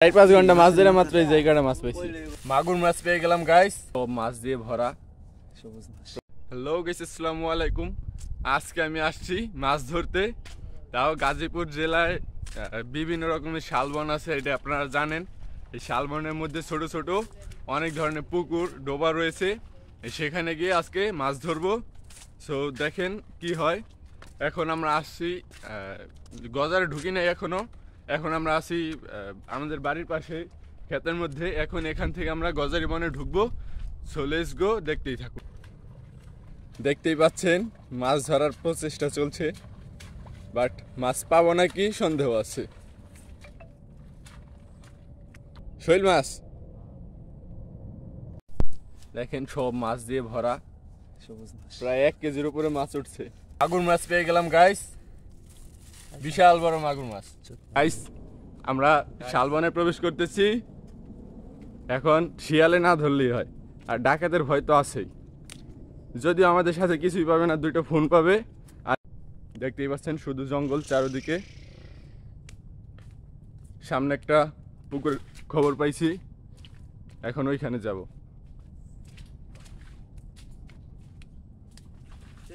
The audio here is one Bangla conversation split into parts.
4-5 ঘন্টা মাছ ধরে মাত্র এই জায়গাটা মাছ পাইছি। মাগুর মাছ পেয়ে গেলাম গাইস, সব মাছ দিয়ে ভরা। হ্যালো গাইস, আসসালামু আলাইকুম। আজকে আমি আসছি মাছ ধরতে, তাও গাজীপুর জেলায় বিভিন্ন রকমের শালবন আছে, এটা আপনারা জানেন। এই শালবনের মধ্যে ছোট ছোট অনেক ধরনের পুকুর ডোবা রয়েছে, সেখানে গিয়ে আজকে মাছ ধরবো। সো দেখেন কি হয়। এখন আমরা আসছি গজারে ঢুকি নাই এখন আমরা আসি আমাদের বাড়ির পাশে ক্ষেতের মধ্যে। এখন এখান থেকে আমরা গজারি বনে ঢুকবো। সো লেটস গো, দেখতেই থাকুন। দেখতেই পাচ্ছেন মাছ ধরার প্রচেষ্টা চলছে, বাট মাছ পাবো নাকি সন্দেহ আছে। শৈল মাছ দেখেন, সব মাছ দিয়ে ভরা, প্রায় 1 কেজির উপরে মাছ উঠছে। মাগুর মাছ পেয়ে গেলাম গাইস, বিশাল বড় মাগুর মাছ। গাইস আমরা শালবনে প্রবেশ করতেছি। এখন শিয়ালে না ধরলেই হয়, আর ডাকাতের ভয় তো আছেই। যদিও আমাদের সাথে কিছুই পাবে না, 2টা ফোন পাবে। আর দেখতেই পাচ্ছেন শুধু জঙ্গল চারদিকে। সামনে একটা পুকুর খবর পাইছি, এখন ওইখানে যাব।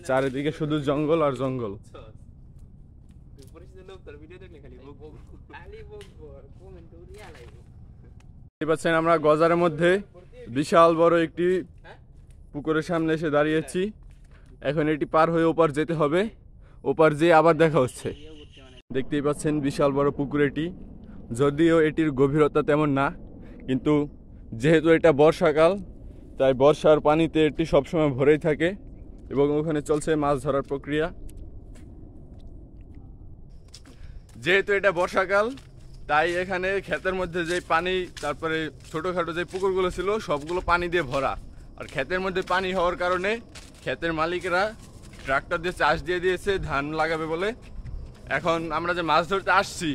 চারিদিকে শুধু জঙ্গল আর জঙ্গল। আমরা গজারের মধ্যে বিশাল বড় একটি পুকুরের সামনে এসে দাঁড়িয়েছি। এখন এটি পার হয়ে ওপার যেতে হবে, ওপার যেয়ে আবার দেখা হচ্ছে। দেখতেই পাচ্ছেন বিশাল বড় পুকুর এটি, যদিও এটির গভীরতা তেমন না, কিন্তু যেহেতু এটা বর্ষাকাল, তাই বর্ষার পানিতে এটি সবসময় ভরেই থাকে এবং ওখানে চলছে মাছ ধরার প্রক্রিয়া। যেহেতু এটা বর্ষাকাল, তাই এখানে ক্ষেতের মধ্যে যে পানি, তারপরে ছোটোখাটো যে পুকুরগুলো ছিল সবগুলো পানি দিয়ে ভরা। আর ক্ষেতের মধ্যে পানি হওয়ার কারণে ক্ষেতের মালিকেরা ট্রাক্টর দিয়ে চাষ দিয়ে দিয়েছে ধান লাগাবে বলে। এখন আমরা যে মাছ ধরতে আসছি,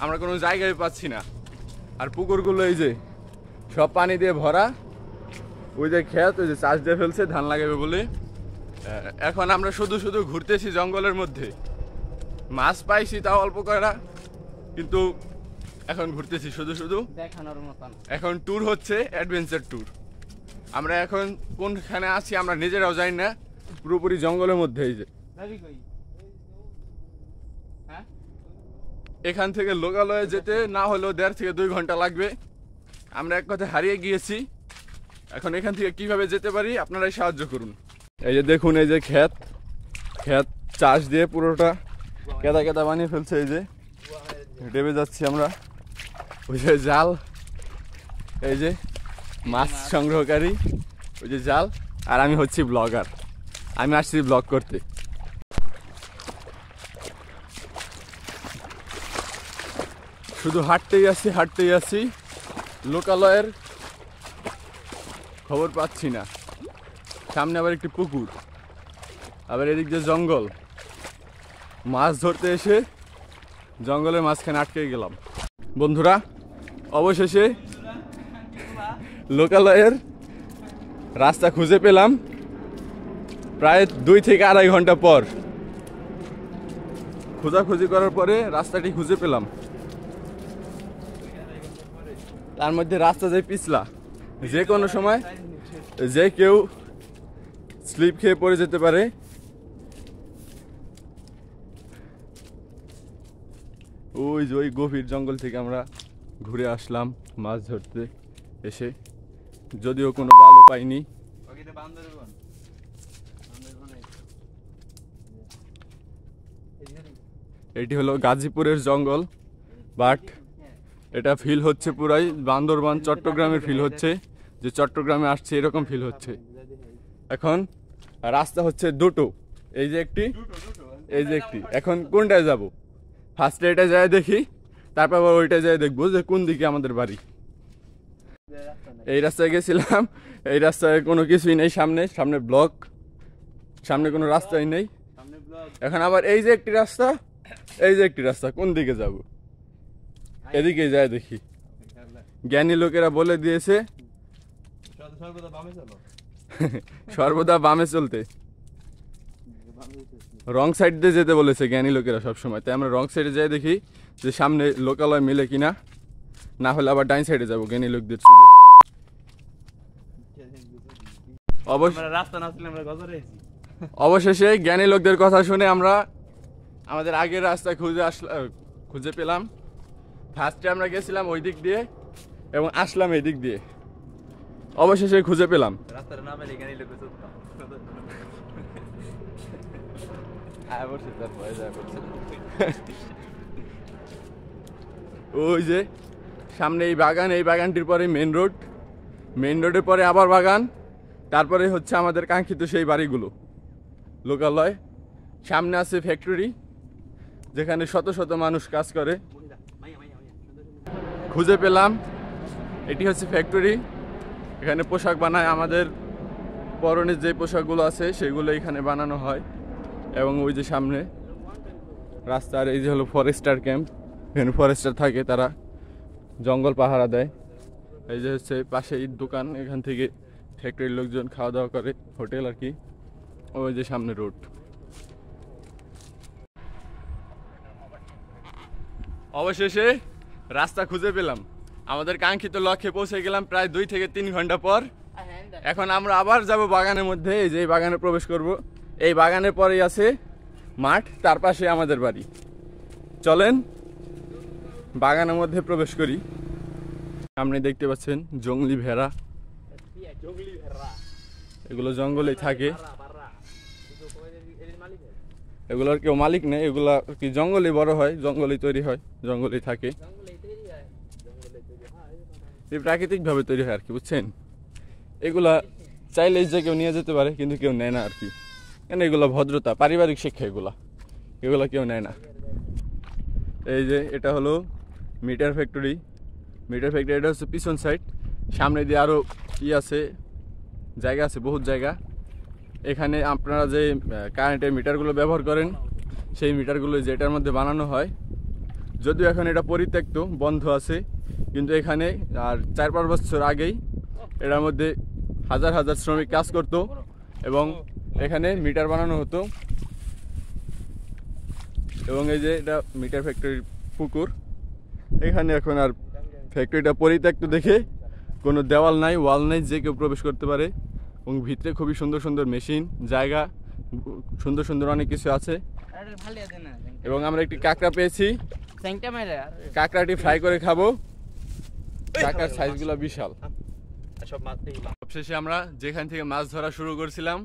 আমরা কোনো জায়গায় পাচ্ছি না। আর পুকুরগুলো এই যে সব পানি দিয়ে ভরা, ওই যে ক্ষেত, ওই যে চাষ দিয়ে ফেলছে ধান লাগাবে বলে। এখন আমরা শুধু শুধু ঘুরতেছি জঙ্গলের মধ্যে। মাছ পাইছি তাও অল্প কয়টা, কিন্তু এখন ঘুরতেছি শুধু শুধু দেখানোর মতন। এখন ট্যুর হচ্ছে অ্যাডভেঞ্চার ট্যুর। আমরা এখন কোনখানে আছি আমরা নিজেরাও জানি না, পুরোপুরি জঙ্গলের মধ্যে। এই যে এখান থেকে লোকালয়ে যেতে না হলেও 1.5 থেকে 2 ঘন্টা লাগবে। আমরা এক কথায় হারিয়ে গিয়েছি। এখন এখান থেকে কিভাবে যেতে পারি আপনারাই সাহায্য করুন। এই যে দেখুন, এই যে ক্ষেত চাষ দিয়ে পুরোটা কেদা কেদা বানিয়ে ফেলছে। এই যে ডেবে যাচ্ছি আমরা। ওই যে জাল, এই যে মাছ সংগ্রহকারী, ওই যে জাল। আর আমি হচ্ছি ব্লগার, আমি আসছি ব্লগ করতে। শুধু হাঁটতেই আসছি, লোকালয়ের খবর পাচ্ছি না। সামনে আবার একটি পুকুর, আবার এদিক দিয়ে জঙ্গল। মাছ ধরতে এসে জঙ্গলের মাঝখানে আটকে গেলাম। বন্ধুরা, অবশেষে লোকালয়ের রাস্তা খুঁজে পেলাম, প্রায় 2 থেকে 2.5 ঘন্টা পর। খোঁজাখুঁজি করার পরে রাস্তাটি খুঁজে পেলাম। তার মধ্যে রাস্তা যে পিছলা, যে কোনো সময় যে কেউ স্লিপ খেয়ে পড়ে যেতে পারে। ওই যে ওই গভীর জঙ্গল থেকে আমরা ঘুরে আসলাম মাছ ধরতে এসে, যদিও কোনো ভালো পাইনি। এটি হলো গাজীপুরের জঙ্গল, বাট এটা ফিল হচ্ছে পুরাই বান্দরবান চট্টগ্রামের ফিল হচ্ছে, যে চট্টগ্রামে আসছে এরকম ফিল হচ্ছে। এখন রাস্তা হচ্ছে 2টো, এই যে একটি, এই যে একটি। এখন কোনটায় যাব? ফার্স্টে এটা যায় দেখি, তারপর আবার ওইটা যায় দেখবো যে কোন দিকে আমাদের বাড়ি। এই রাস্তায় গেছিলাম, এই রাস্তায় কোনো কিছুই নেই। সামনে ব্লক, সামনে কোনো রাস্তাই নেই। এখন আবার এই যে একটি রাস্তা, এই যে একটি রাস্তা, কোন দিকে যাব? এদিকে যায় দেখি। জ্ঞানী লোকেরা বলে দিয়েছে সর্বদা বামে চলতে, রং সাইড দিয়ে যেতে বলেছে জ্ঞানী লোকেরা সবসময়। তাই আমরা রং সাইডে যাই দেখি যে সামনে লোকালয় মিলে কিনা। না হলে আবার ডাইন সাইডে যাবো জ্ঞানী লোকদের অবশেষে জ্ঞানী লোকদের কথা শুনে আমরা আমাদের আগের রাস্তা খুঁজে পেলাম। ফার্স্টে আমরা গেছিলাম ওই দিক দিয়ে এবং আসলাম এই দিক দিয়ে, অবশেষে খুঁজে পেলাম। ওই যে সামনে এই বাগান, এই বাগানটির পরে মেন রোড, মেন রোডের পরে আবার বাগান, তারপরে হচ্ছে আমাদের কাঙ্ক্ষিত সেই বাড়িগুলো, লোকালয়। সামনে আছে ফ্যাক্টরি যেখানে শত শত মানুষ কাজ করে। খুঁজে পেলাম, এটি হচ্ছে ফ্যাক্টরি। এখানে পোশাক বানায়, আমাদের পরনের যে পোশাকগুলো আছে সেগুলো এখানে বানানো হয়। এবং ওই যে সামনে রাস্তার এই যে হলো ফরেস্টার ক্যাম্প, এখানে ফরেস্টার থাকে, তারা জঙ্গল পাহারা দেয়। এই যে হচ্ছে পাশে ঈদ দোকান, এখান থেকে ফ্যাক্টরির লোকজন খাওয়া দাওয়া করে, হোটেল আর কি। ওই যে সামনে রোড। অবশেষে রাস্তা খুঁজে পেলাম, আমাদের কাঙ্ক্ষিত লক্ষ্যে পৌঁছে গেলাম প্রায় 2 থেকে 3 ঘন্টা পর। এখন আমরা আবার যাব বাগানের মধ্যে। এই যে বাগানে প্রবেশ করব, এই বাগানের পরেই আছে মাঠ, তার পাশে আমাদের বাড়ি। চলেন বাগানের মধ্যে প্রবেশ করি। সামনে দেখতে পাচ্ছেন জংলি ভেড়া, এগুলো জঙ্গলেই থাকে। এগুলোর কেউ মালিক নেই, এগুলা কি জঙ্গলে বড় হয়, জঙ্গলে তৈরি হয়, জঙ্গলেই থাকে। প্রাকৃতিক ভাবে তৈরি হয় আর কি, বুঝছেন। এগুলা চাইলে যে কেউ নিয়ে যেতে পারে, কিন্তু কেউ নেয় না আর কি, কেন এগুলো ভদ্রতা, পারিবারিক শিক্ষা, এগুলা কেউ নেয় না। এই যে এটা হলো মিটার ফ্যাক্টরি। মিটার ফ্যাক্টরি এটা হচ্ছে পিছন সাইড, সামনে দিয়ে আরো আছে, জায়গা আছে, বহুত জায়গা। এখানে আপনারা যে কারেন্টের মিটারগুলো ব্যবহার করেন, সেই মিটারগুলো যেটার মধ্যে বানানো হয়। যদিও এখন এটা পরিত্যক্ত, বন্ধ আছে, কিন্তু এখানে আর 4-5 বছর আগেই এটার মধ্যে হাজার হাজার শ্রমিক কাজ করত এবং এখানে মিটার বানানো হতো। এবং এই যে এটা মিটার ফ্যাক্টরির পুকুর। এখানে এখন আর ফ্যাক্টরিটা পরিত্যক্ত দেখে কোনো দেওয়াল নাই, ওয়াল নাই, যে কেউ প্রবেশ করতে পারে। এবং ভিতরে খুবই সুন্দর সুন্দর মেশিন, জায়গা, সুন্দর সুন্দর অনেক কিছু আছে। এবং আমরা একটি কাঁকড়া পেয়েছি, কাঁকড়াটি ফ্রাই করে খাবো। কাঁকড়ার সাইজগুলো বিশাল। সবশেষে আমরা যেখান থেকে মাছ ধরা শুরু করছিলাম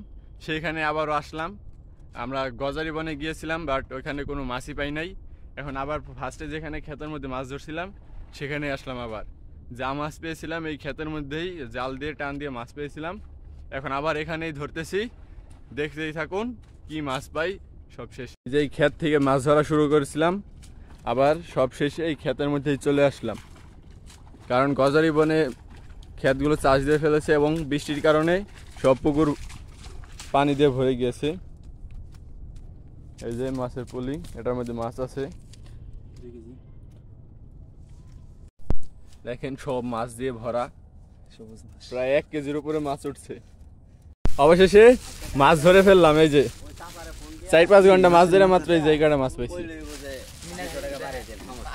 সেইখানে আবারও আসলাম। আমরা গজারি বনে গিয়েছিলাম, বাট ওইখানে কোনো মাছই পাই নাই। এখন আবার ফার্স্টে যেখানে ক্ষেতের মধ্যে মাছ ধরছিলাম সেখানে আসলাম। আবার যা মাছ পেয়েছিলাম এই ক্ষেতের মধ্যেই জাল দিয়ে টান দিয়ে মাছ পেয়েছিলাম। এখন আবার এখানেই ধরতেছি, দেখতেই থাকুন কি মাছ পাই। সবশেষে যেই ক্ষেত থেকে মাছ ধরা শুরু করেছিলাম, আবার সবশেষে এই ক্ষেতের মধ্যেই চলে আসলাম, কারণ গজারি বনে ক্ষেতগুলো চাষ দিয়ে ফেলেছে এবং বৃষ্টির কারণে সব পুকুর পানি দিয়ে ভরে গিয়েছে। এই যে মাছের পুলি, এটার মধ্যে মাছ আছে, দেখেন সব মাছ দিয়ে ভরা, প্রায় 1 কেজির উপরে মাছ উঠছে। অবশেষে মাছ ধরে ফেললাম। এই যে 4-5 ঘন্টা মাছ ধরে মাত্র এই জায়গাটা মাছ পেয়েছি।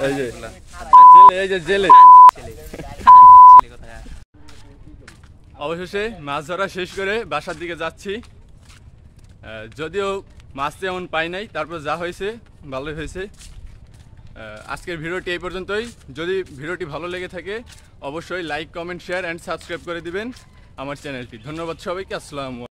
এই যে জেলে, এই যে জেলে। অবশেষে মাছ ধরা শেষ করে বাসার দিকে যাচ্ছি। যদিও মাছ তেমন পাই নাই, তারপর যা হয়েছে ভালোই হয়েছে। আজকের ভিডিওটি এই পর্যন্তই। যদি ভিডিওটি ভালো লেগে থাকে অবশ্যই like, comment, share and subscribe করে দিবেন আমার চ্যানেলটি। ধন্যবাদ সবাইকে। আসসালামু আলাইকুম।